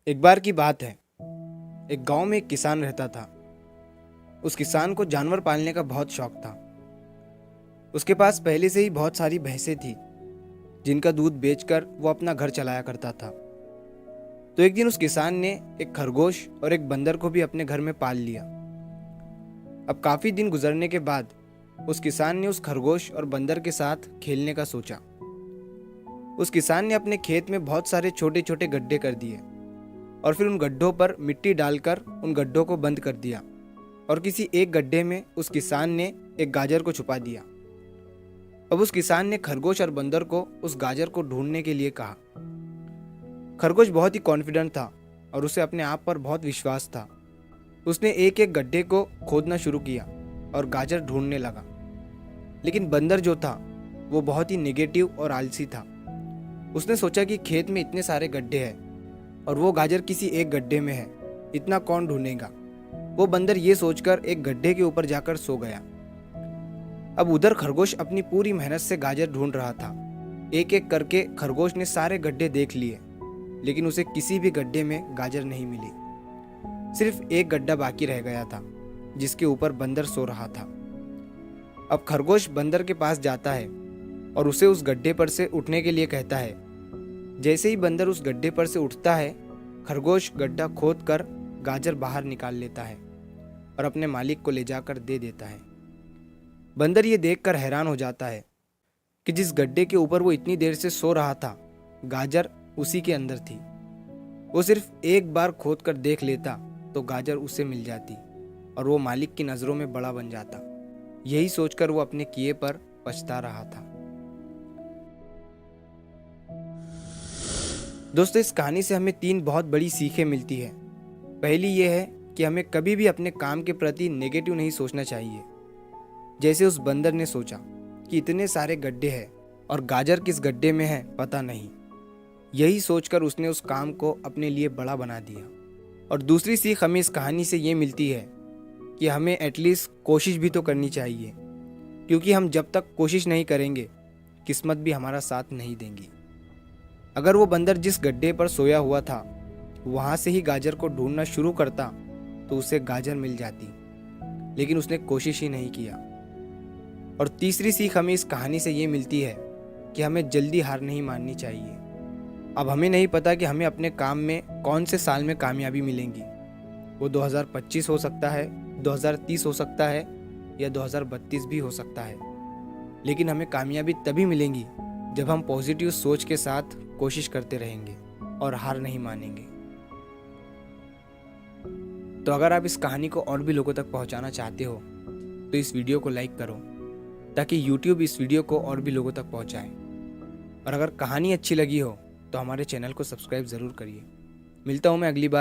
एक बार की बात है। एक गांव में एक किसान रहता था। उस किसान को जानवर पालने का बहुत शौक था। उसके पास पहले से ही बहुत सारी भैंसें थी जिनका दूध बेचकर वो अपना घर चलाया करता था। तो एक दिन उस किसान ने एक खरगोश और एक बंदर को भी अपने घर में पाल लिया। अब काफी दिन गुजरने के बाद उस किसान ने उस खरगोश और बंदर के साथ खेलने का सोचा। उस किसान ने अपने खेत में बहुत सारे छोटे छोटे गड्ढे कर दिए और फिर उन गड्ढों पर मिट्टी डालकर उन गड्ढों को बंद कर दिया और किसी एक गड्ढे में उस किसान ने एक गाजर को छुपा दिया। अब उस किसान ने खरगोश और बंदर को उस गाजर को ढूंढने के लिए कहा। खरगोश बहुत ही कॉन्फिडेंट था और उसे अपने आप पर बहुत विश्वास था। उसने एक एक गड्ढे को खोदना शुरू किया और गाजर ढूंढने लगा। लेकिन बंदर जो था वो बहुत ही नेगेटिव और आलसी था। उसने सोचा कि खेत में इतने सारे गड्ढे हैं और वो गाजर किसी एक गड्ढे में है, इतना कौन ढूंढेगा। वो बंदर ये सोचकर एक गड्ढे के ऊपर जाकर सो गया। अब उधर खरगोश अपनी पूरी मेहनत से गाजर ढूंढ रहा था। एक एक करके खरगोश ने सारे गड्ढे देख लिए, लेकिन उसे किसी भी गड्ढे में गाजर नहीं मिली। सिर्फ एक गड्ढा बाकी रह गया था जिसके ऊपर बंदर सो रहा था। अब खरगोश बंदर के पास जाता है और उसे उस गड्ढे पर से उठने के लिए कहता है। जैसे ही बंदर उस गड्ढे पर से उठता है, खरगोश गड्ढा खोद कर गाजर बाहर निकाल लेता है और अपने मालिक को ले जाकर दे देता है। बंदर ये देखकर हैरान हो जाता है कि जिस गड्ढे के ऊपर वो इतनी देर से सो रहा था, गाजर उसी के अंदर थी। वो सिर्फ एक बार खोद कर देख लेता तो गाजर उसे मिल जाती और वो मालिक की नज़रों में बड़ा बन जाता। यही सोचकर वो अपने किए पर पछता रहा था। दोस्तों, इस कहानी से हमें 3 बहुत बड़ी सीखें मिलती है। पहली ये है कि हमें कभी भी अपने काम के प्रति नेगेटिव नहीं सोचना चाहिए। जैसे उस बंदर ने सोचा कि इतने सारे गड्ढे हैं और गाजर किस गड्ढे में है पता नहीं। यही सोचकर उसने उस काम को अपने लिए बड़ा बना दिया। और दूसरी सीख हमें इस कहानी से ये मिलती है कि हमें एटलीस्ट कोशिश भी तो करनी चाहिए, क्योंकि हम जब तक कोशिश नहीं करेंगे किस्मत भी हमारा साथ नहीं देंगी। अगर वो बंदर जिस गड्ढे पर सोया हुआ था वहाँ से ही गाजर को ढूंढना शुरू करता तो उसे गाजर मिल जाती, लेकिन उसने कोशिश ही नहीं किया। और तीसरी सीख हमें इस कहानी से ये मिलती है कि हमें जल्दी हार नहीं माननी चाहिए। अब हमें नहीं पता कि हमें अपने काम में कौन से साल में कामयाबी मिलेंगी। वो 2025 हो सकता है, 2030 हो सकता है या 2032 भी हो सकता है, लेकिन हमें कामयाबी तभी मिलेंगी जब हम पॉजिटिव सोच के साथ कोशिश करते रहेंगे और हार नहीं मानेंगे। तो अगर आप इस कहानी को और भी लोगों तक पहुंचाना चाहते हो तो इस वीडियो को लाइक करो ताकि YouTube इस वीडियो को और भी लोगों तक पहुंचाए। और अगर कहानी अच्छी लगी हो तो हमारे चैनल को सब्सक्राइब ज़रूर करिए। मिलता हूं मैं अगली बार